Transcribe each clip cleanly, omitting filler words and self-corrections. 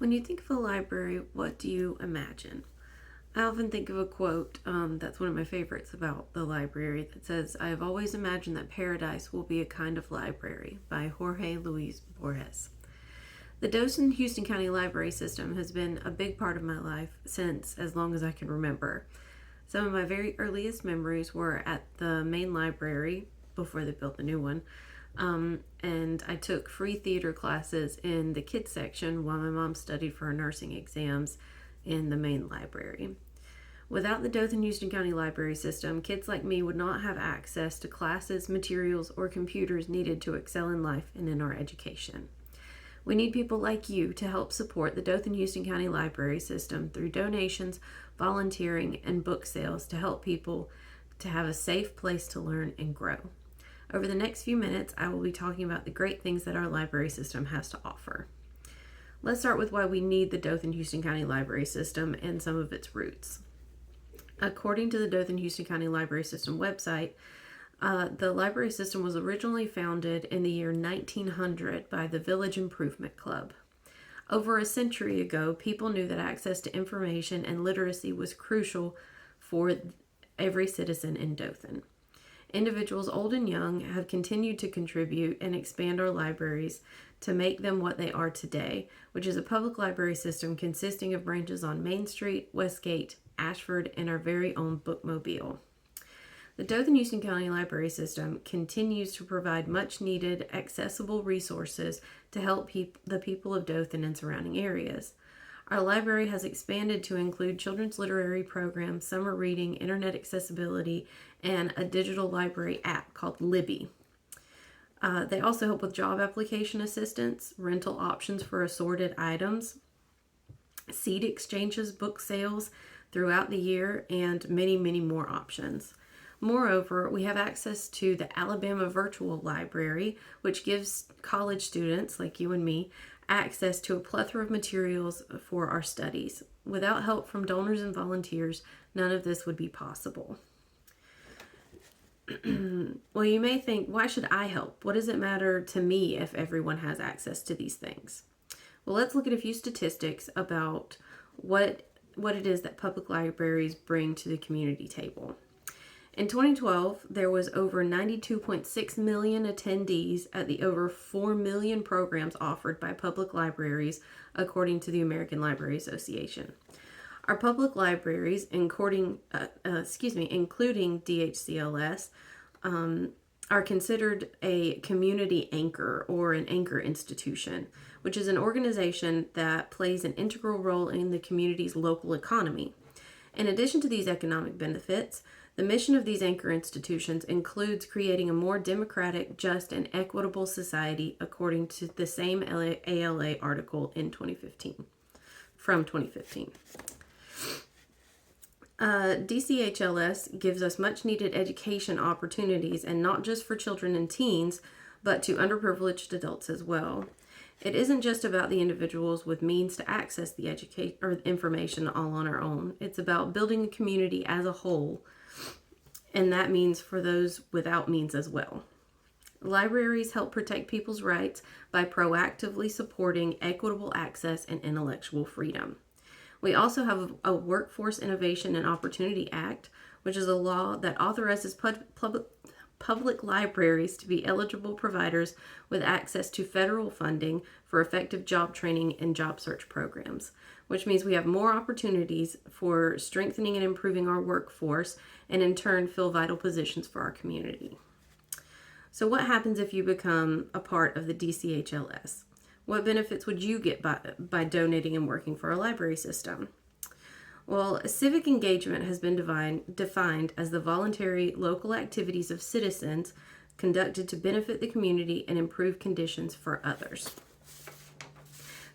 When you think of a library, what do you imagine? I often think of a quote that's one of my favorites about the library that says, I have always imagined that paradise will be a kind of library by Jorge Luis Borges. The Dothan Houston County Library System has been a big part of my life since as long as I can remember. Some of my very earliest memories were at the main library before they built the new one. And I took free theater classes in the kids section while my mom studied for her nursing exams in the main library. Without the Dothan Houston County Library System, kids like me would not have access to classes, materials, or computers needed to excel in life and in our education. We need people like you to help support the Dothan Houston County Library System through donations, volunteering, and book sales to help people to have a safe place to learn and grow. Over the next few minutes, I will be talking about the great things that our library system has to offer. Let's start with why we need the Dothan Houston County Library System and some of its roots. According to the Dothan Houston County Library System website, the library system was originally founded in the year 1900 by the Village Improvement Club. Over a century ago, people knew that access to information and literacy was crucial for every citizen in Dothan. Individuals old and young have continued to contribute and expand our libraries to make them what they are today, which is a public library system consisting of branches on Main Street, Westgate, Ashford, and our very own bookmobile. The Dothan Houston County Library System continues to provide much needed, accessible resources to help the people of Dothan and surrounding areas. Our library has expanded to include children's literary programs, summer reading, internet accessibility, and a digital library app called Libby. They also help with job application assistance, rental options for assorted items, seed exchanges, book sales throughout the year, and many, many more options. Moreover, we have access to the Alabama Virtual Library, which gives college students like you and me access to a plethora of materials for our studies. Without help from donors and volunteers, none of this would be possible. Well, you may think, why should I help? What does it matter to me if everyone has access to these things? Well, let's look at a few statistics about what it is that public libraries bring to the community table. In 2012, there was over 92.6 million attendees at the over 4 million programs offered by public libraries, according to the American Library Association. Our public libraries, including DHCLS, are considered a community anchor or an anchor institution, which is an organization that plays an integral role in the community's local economy. In addition to these economic benefits, the mission of these anchor institutions includes creating a more democratic, just, and equitable society, according to the same ALA article from 2015. DCHLS gives us much needed education opportunities, and not just for children and teens, but to underprivileged adults as well. It isn't just about the individuals with means to access the information all on our own. It's about building a community as a whole, and that means for those without means as well. Libraries help protect people's rights by proactively supporting equitable access and intellectual freedom. We also have a Workforce Innovation and Opportunity Act, which is a law that authorizes public libraries to be eligible providers with access to federal funding for effective job training and job search programs, which means we have more opportunities for strengthening and improving our workforce and in turn fill vital positions for our community. So what happens if you become a part of the DCHLS? What benefits would you get by donating and working for a library system? Well, civic engagement has been defined as the voluntary local activities of citizens conducted to benefit the community and improve conditions for others.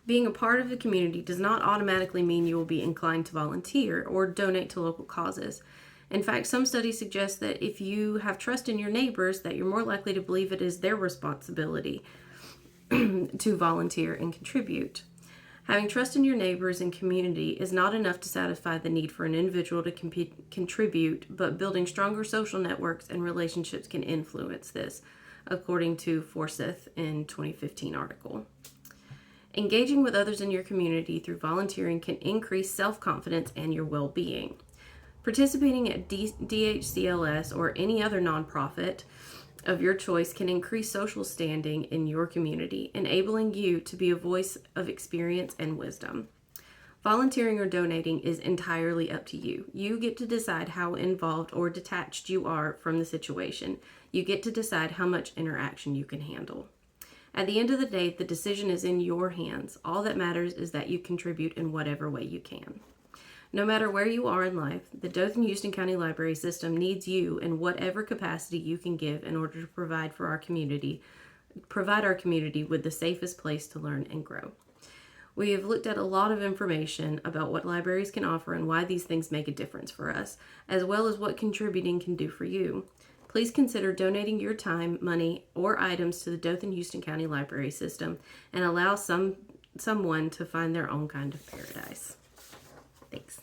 Being a part of the community does not automatically mean you will be inclined to volunteer or donate to local causes. In fact, some studies suggest that if you have trust in your neighbors, that you're more likely to believe it is their responsibility to volunteer and contribute. Having trust in your neighbors and community is not enough to satisfy the need for an individual to contribute, but building stronger social networks and relationships can influence this, according to Forsyth in 2015 article. Engaging with others in your community through volunteering can increase self-confidence and your well-being. Participating at DHCLS or any other nonprofit of your choice can increase social standing in your community, enabling you to be a voice of experience and wisdom. Volunteering or donating is entirely up to you. You get to decide how involved or detached you are from the situation. You get to decide how much interaction you can handle. At the end of the day, the decision is in your hands. All that matters is that you contribute in whatever way you can. No matter where you are in life, the Dothan-Houston County Library System needs you in whatever capacity you can give in order to provide our community with the safest place to learn and grow. We have looked at a lot of information about what libraries can offer and why these things make a difference for us, as well as what contributing can do for you. Please consider donating your time, money, or items to the Dothan-Houston County Library System and allow someone to find their own kind of paradise. Thanks.